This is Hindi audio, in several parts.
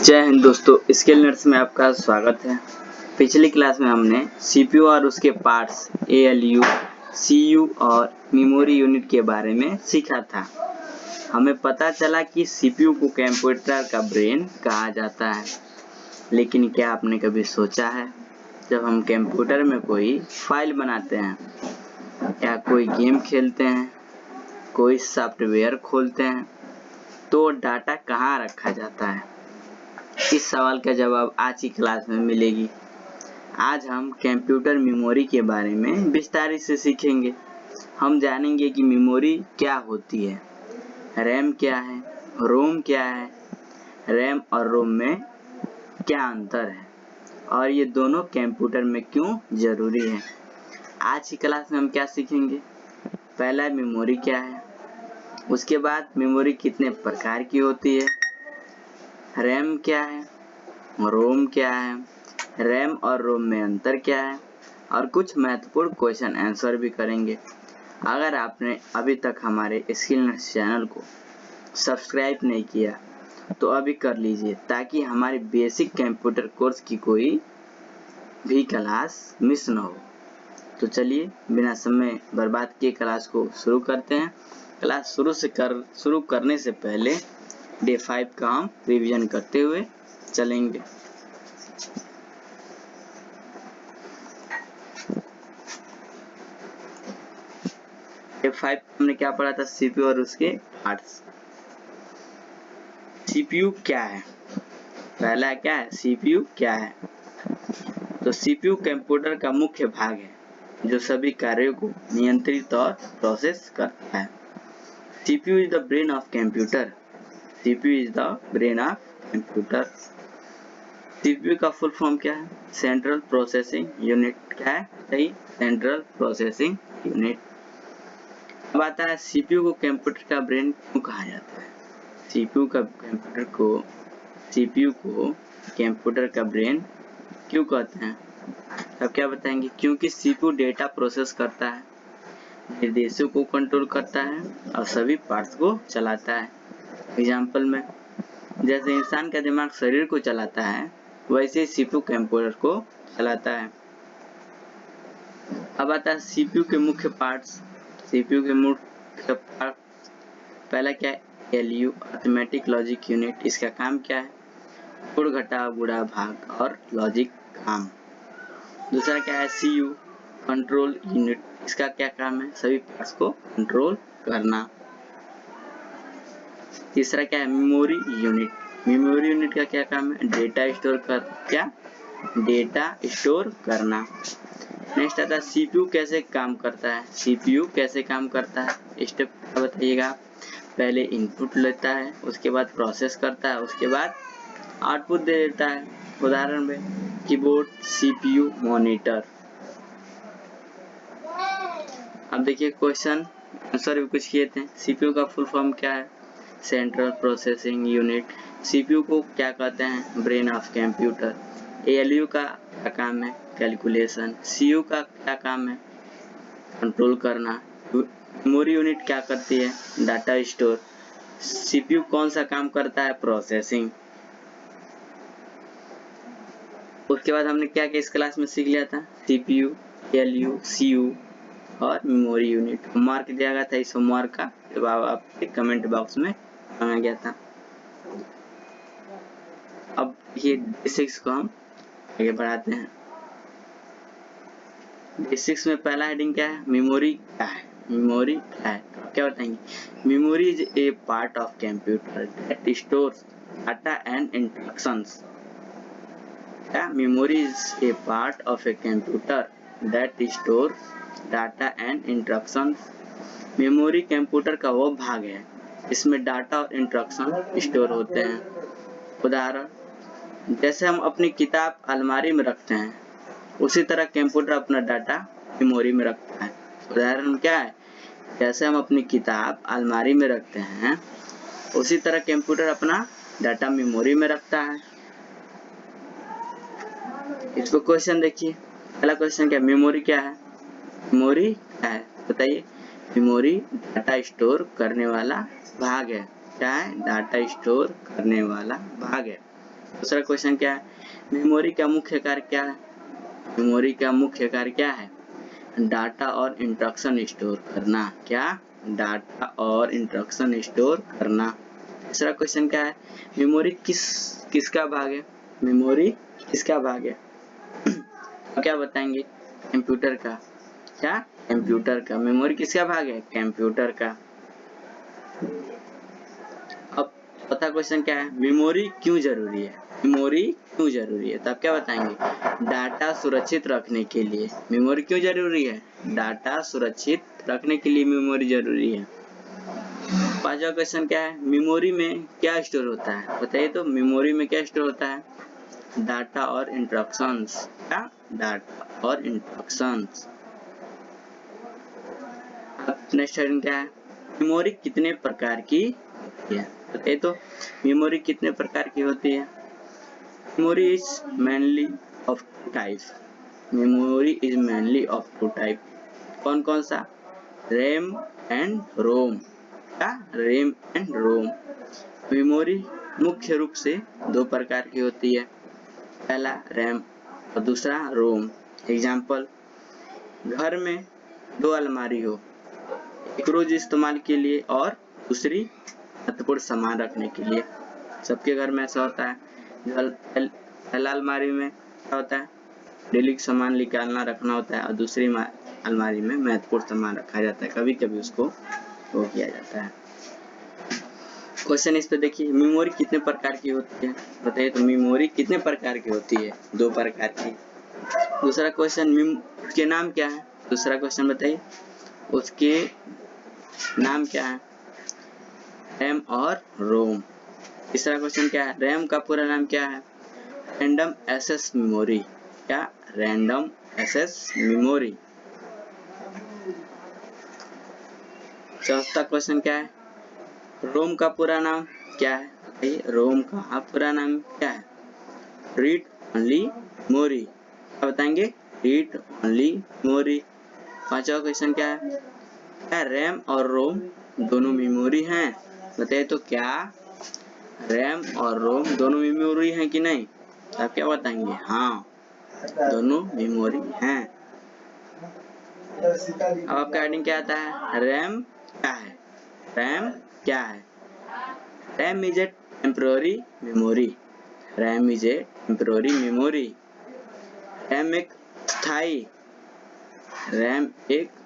जय हिंद दोस्तों, स्किल नर्स में आपका स्वागत है। पिछली क्लास में हमने सीपीयू और उसके पार्ट्स एएलयू, सीयू और मेमोरी यूनिट के बारे में सीखा था। हमें पता चला कि सीपीयू को कंप्यूटर का ब्रेन कहा जाता है। लेकिन क्या आपने कभी सोचा है, जब हम कंप्यूटर में कोई फाइल बनाते हैं या कोई गेम खेलते हैं, कोई सॉफ्टवेयर खोलते हैं, तो डाटा कहाँ रखा जाता है? इस सवाल का जवाब आज की क्लास में मिलेगी। आज हम कंप्यूटर मेमोरी के बारे में विस्तार से सीखेंगे। हम जानेंगे कि मेमोरी क्या होती है, रैम क्या है, रोम क्या है, रैम और रोम में क्या अंतर है और ये दोनों कंप्यूटर में क्यों जरूरी है। आज की क्लास में हम क्या सीखेंगे? पहला मेमोरी क्या है, उसके बाद मेमोरी कितने प्रकार की होती है, रैम क्या है, रोम क्या है, रैम और रोम में अंतर क्या है और कुछ महत्वपूर्ण क्वेश्चन आंसर भी करेंगे। अगर आपने अभी तक हमारे स्किल नर्स चैनल को सब्सक्राइब नहीं किया तो अभी कर लीजिए, ताकि हमारे बेसिक कंप्यूटर कोर्स की कोई भी क्लास मिस न हो। तो चलिए बिना समय बर्बाद किए क्लास को शुरू करते हैं। क्लास शुरू करने से पहले डे 5 का हम रिवीजन करते हुए चलेंगे। डे 5 हमने क्या पढ़ा था? सीपीयू और उसके पार्ट्स। सीपीयू क्या है? पहला क्या है? सीपीयू क्या है? तो सीपीयू कंप्यूटर का मुख्य भाग है जो सभी कार्यों को नियंत्रित और प्रोसेस करता है। CPU is the brain of computer. CPU is the brain of computer. CPU का फुल फॉर्म क्या है? Central processing unit. क्या है? सही, सेंट्रल प्रोसेसिंग यूनिट। अब आता है सीपीयू को कंप्यूटर का ब्रेन क्यों कहा जाता है? सीपीयू को कंप्यूटर का ब्रेन क्यों कहते हैं? अब क्या बताएंगे? क्योंकि सीपीयू डेटा प्रोसेस करता है, निर्देशों को कंट्रोल करता है और सभी पार्ट्स को चलाता है। एग्जाम्पल में, जैसे इंसान का दिमाग शरीर को चलाता है, वैसे ही सीपीयू कंप्यूटर को चलाता है। अब आता है सीपीयू के मुख्य पार्ट्स। सीपीयू के मुख्य पार्ट, पहला क्या है? ALU, arithmetic logic unit. इसका काम क्या है? गुड़ घटाव गुणा भाग और लॉजिक काम। दूसरा क्या है? CU, control unit. इसका क्या काम है? सभी पार्ट्स को कंट्रोल करना। तीसरा क्या है? Memory unit. मेमोरी यूनिट का क्या काम है? डेटा स्टोर करना। नेक्स्ट आता है सीपीयू कैसे काम करता है? सीपीयू कैसे काम करता है? स्टेप बताइएगा। पहले इनपुट लेता है, उसके बाद प्रोसेस करता है, उसके बाद आउटपुट दे देता है। उदाहरण में कीबोर्ड, सीपीयू, मॉनिटर। अब देखिए क्वेश्चन आंसर भी कुछ किए थे। सीपीयू का फुल फॉर्म क्या है? Central processing unit. सीपीयू को क्या कहते हैं? Brain of computer. एएलयू का क्या काम है? कैलकुलेशन। सीयू का क्या काम है? कंट्रोल करना। मेमोरी यूनिट क्या करती है? Data store. सीपीयू कौन सा काम करता है? प्रोसेसिंग। उसके बाद हमने क्या इस क्लास में सीख लिया था? सीपीयू, एएलयू, सीयू और मेमोरी यूनिट। होमवर्क दिया गया था, इस होमवर्क का जवाब आपके कमेंट बॉक्स में मांगा गया था। अब ये बेसिक्स को हम आगे बढ़ाते हैं। बेसिक्स में पहला हेडिंग क्या है? मेमोरी क्या है? मेमोरी क्या है? तो क्या बताएंगे? Memory is a part of computer that stores data and instructions. क्या? Memory is a part of a computer that stores data and instructions. Memory computer का वो भाग है इसमें डाटा और इंस्ट्रक्शन स्टोर होते हैं। उदाहरण, जैसे हम अपनी किताब अलमारी में रखते हैं, उसी तरह कंप्यूटर अपना डाटा मेमोरी में रखता है। उदाहरण क्या है? जैसे हम अपनी किताब अलमारी में रखते हैं, उसी तरह कंप्यूटर अपना डाटा मेमोरी में रखता है। इसको क्वेश्चन देखिए। पहला क्वेश्चन क्या? मेमोरी क्या है? मेमोरी क्या है बताइए? मेमोरी डाटा स्टोर करने वाला भाग है। क्या है? डाटा स्टोर करने वाला भाग है। दूसरा क्वेश्चन क्या है? मेमोरी का मुख्य कार्य क्या है? मेमोरी का मुख्य कार्य क्या है? डाटा और इंस्ट्रक्शन स्टोर करना। क्या? डाटा और इंस्ट्रक्शन स्टोर करना। तीसरा क्वेश्चन क्या है? मेमोरी किसका भाग है? मेमोरी किसका भाग है? तो क्या बताएंगे? कंप्यूटर का। क्या? कंप्यूटर का। मेमोरी किसका भाग है? कंप्यूटर का। अब चौथा क्वेश्चन क्या है? मेमोरी क्यों जरूरी है? मेमोरी क्यों जरूरी है? तो आप क्या बताएंगे? डाटा सुरक्षित रखने के लिए। मेमोरी क्यों जरूरी है? डाटा सुरक्षित रखने के लिए मेमोरी जरूरी है। पांचवा क्वेश्चन क्या है? मेमोरी में क्या स्टोर होता है? बताइए तो, मेमोरी में क्या स्टोर होता है? डाटा और इंस्ट्रक्शंस। क्या? डाटा और इंस्ट्रक्शंस। नेक्स्ट क्वेश्चन क्या है? मेमोरी कितने प्रकार की होती है? बताइए तो, मेमोरी कितने प्रकार की होती है? Memory is mainly of two type. Memory is mainly of two type. कौन कौन सा? RAM and ROM. क्या? RAM and Rome. मेमोरी मुख्य रूप से दो प्रकार की होती है, पहला रैम और दूसरा रोम। एग्जाम्पल, घर में दो अलमारी हो, एक रोज इस्तेमाल के लिए और दूसरी महत्वपूर्ण सामान रखने के लिए। सबके घर में ऐसा होता है। पहला अलमारी में क्या होता है? डेली सामान निकालना रखना होता है और दूसरी अलमारी में महत्वपूर्ण सामान रखा जाता है, कभी कभी उसको वो किया जाता है। क्वेश्चन इस पे देखिए, मेमोरी कितने प्रकार की होती है? बताइए तो, मेमोरी कितने प्रकार की होती है? दो प्रकार की। दूसरा क्वेश्चन, उसके नाम क्या है? दूसरा क्वेश्चन बताइए, उसके नाम क्या है? रैम और रोम। तीसरा क्वेश्चन क्या है? रैम का पूरा नाम क्या है? Random access memory. क्या? Random access memory. चौथा क्वेश्चन क्या है? रोम का पूरा नाम क्या है? बताइए, रोम का पूरा नाम क्या है? Read only memory. क्या बताएंगे? Read only memory. पांचवा क्वेश्चन क्या है? क्या रैम और रोम दोनों मेमोरी हैं? बताइए तो, क्या रैम और रोम दोनों मेमोरी हैं कि नहीं? आप क्या बताएंगे? हाँ, दोनों मेमोरी हैं। अब आपका हेडिंग क्या आता है? रैम क्या है? रैम क्या है? RAM is a temporary memory. RAM is a temporary memory. RAM एक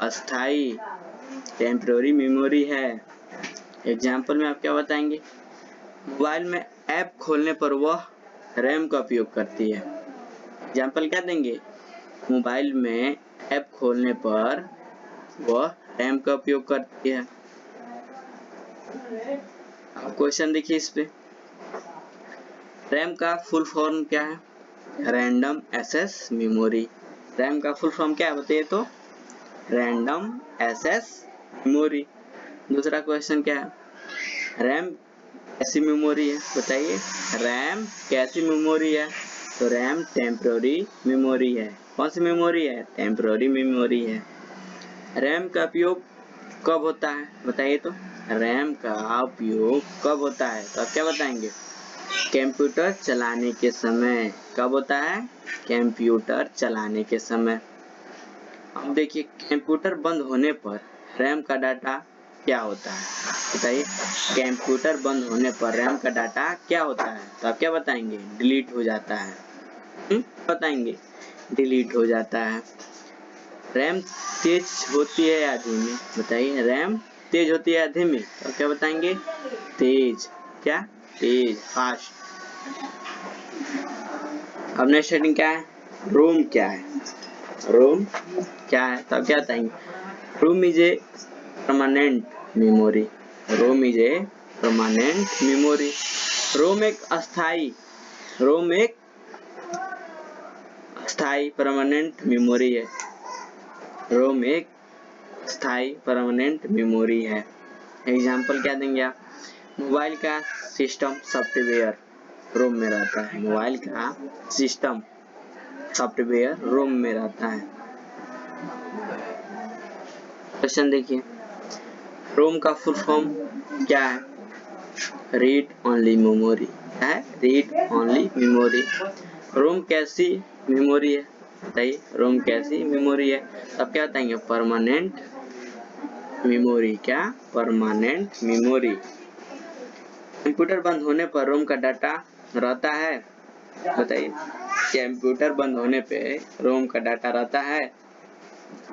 अस्थाई टेम्पररी मेमोरी है। एग्जाम्पल में आप क्या बताएंगे? मोबाइल में ऐप खोलने पर वह रैम का उपयोग करती है। एग्जाम्पल क्या देंगे? मोबाइल में ऐप खोलने पर वह रैम का उपयोग करती है। अब क्वेश्चन देखिए इस पे, रैम का फुल फॉर्म क्या है? Random access memory. रैम का फुल फॉर्म क्या है? बताइए तो, रैंडम एक्सेस मेमोरी। दूसरा क्वेश्चन क्या है? रैम कैसी मेमोरी है? बताइए, रैम कैसी मेमोरी है? तो रैम टेम्पररी मेमोरी है। कौन सी मेमोरी है? टेम्पररी मेमोरी है। रैम का उपयोग कब होता है? बताइए तो, रैम का उपयोग कब होता है? तो आप क्या बताएंगे? कंप्यूटर चलाने के समय। कब होता है? कंप्यूटर चलाने के समय। अब देखिए, कंप्यूटर बंद होने पर रैम का डाटा क्या होता है? बताइए, कंप्यूटर बंद होने पर रैम का डाटा क्या होता है? तो आप क्या बताएंगे? डिलीट हो जाता है। बताएंगे, डिलीट हो जाता है। रैम तेज होती है या धीमी? बताइए, रैम तेज होती है या धीमी? तो क्या बताएंगे? तेज। क्या? तेज, फास्ट। अब नेक्स्ट हेडिंग क्या है? रोम क्या है? रोम क्या है? तो क्या बताएंगे? ROM is a permanent memory. ROM is a permanent memory. ROM एक अस्थाई परमानेंट मेमोरी है। रोम एक स्थायी परमानेंट मेमोरी है। एग्जाम्पल क्या देंगे आप? मोबाइल का सिस्टम सॉफ्टवेयर रोम में रहता है। मोबाइल का सिस्टम सॉफ्टवेयर रोम में रहता है। क्वेश्चन देखिए, रोम का फुल फॉर्म क्या है? रीड ओनली मेमोरी है, रीड ओनली मेमोरी। रोम कैसी मेमोरी है, बताइए रोम कैसी मेमोरी है। अब क्या बताएंगे, परमानेंट मेमोरी। क्या, परमानेंट मेमोरी। कंप्यूटर बंद होने पर रोम का डाटा रहता है, बताइए कंप्यूटर बंद होने पे रोम का डाटा रहता है,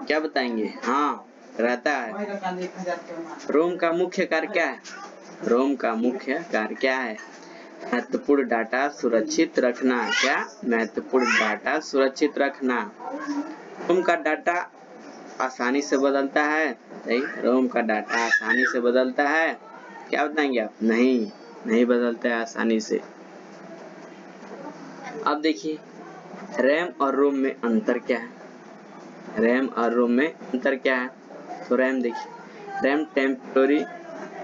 क्या बताएंगे, हाँ रहता है। रोम का मुख्य कार्य क्या है, रोम का मुख्य कार्य क्या है, महत्वपूर्ण डाटा सुरक्षित रखना। क्या, महत्वपूर्ण डाटा सुरक्षित रखना। रोम का डाटा आसानी से बदलता है, नहीं रोम का डाटा आसानी से बदलता है, क्या बताएंगे आप, नहीं बदलता है आसानी से। अब देखिए रैम और रोम में अंतर क्या है, रैम और रोम में अंतर क्या है। तो रैम देखिए, रैम टेम्पोररी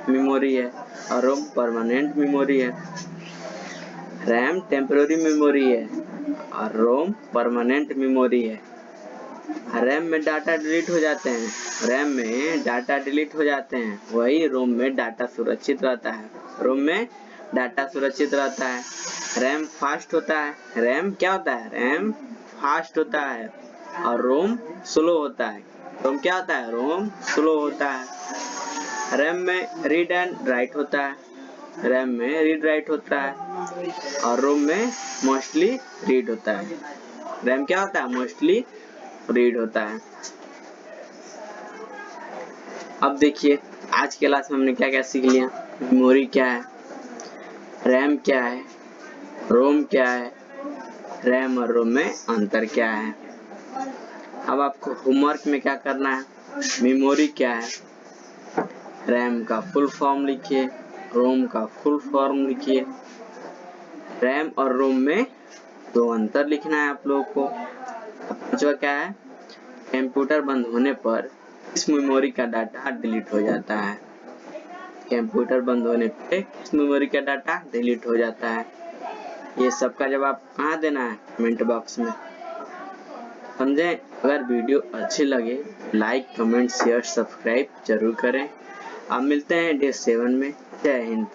मेमोरी है और रोम परमानेंट मेमोरी है। रैम टेम्पोररी मेमोरी है और रोम परमानेंट मेमोरी है। रैम में डाटा डिलीट हो जाते हैं, रैम में डाटा डिलीट हो जाते हैं, वही रोम में डाटा सुरक्षित रहता है, रोम में डाटा सुरक्षित रहता है। रैम फास्ट होता है, रैम क्या होता है, रैम फास्ट होता है और रोम स्लो होता है। रोम क्या होता है, रोम स्लो होता है। रैम में रीड एंड राइट होता है, रैम में रीड राइट होता है और रोम में मोस्टली रीड होता है। रैम क्या होता है, मोस्टली रीड होता है। अब देखिए आज के क्लास में हमने क्या क्या सीख लिया, मेमोरी क्या है, रैम क्या है, रोम क्या है, रैम और रोम में अंतर क्या है। अब आपको होमवर्क में क्या करना है, मेमोरी क्या है, रैम का फुल फॉर्म लिखिए, रोम का फुल फॉर्म लिखिए। रैम और रोम में दो अंतर लिखना है आप लोगों को। पांचवा क्या है, कंप्यूटर बंद होने पर इस मेमोरी का डाटा डिलीट हो जाता है, कंप्यूटर बंद होने पे इस मेमोरी का डाटा डिलीट हो जाता है। ये सबका जवाब कहाँ देना है, कमेंट बॉक्स में, समझे। अगर वीडियो अच्छी लगे लाइक कमेंट शेयर सब्सक्राइब जरूर करें। अब मिलते हैं डे 7 में। जय हिंद।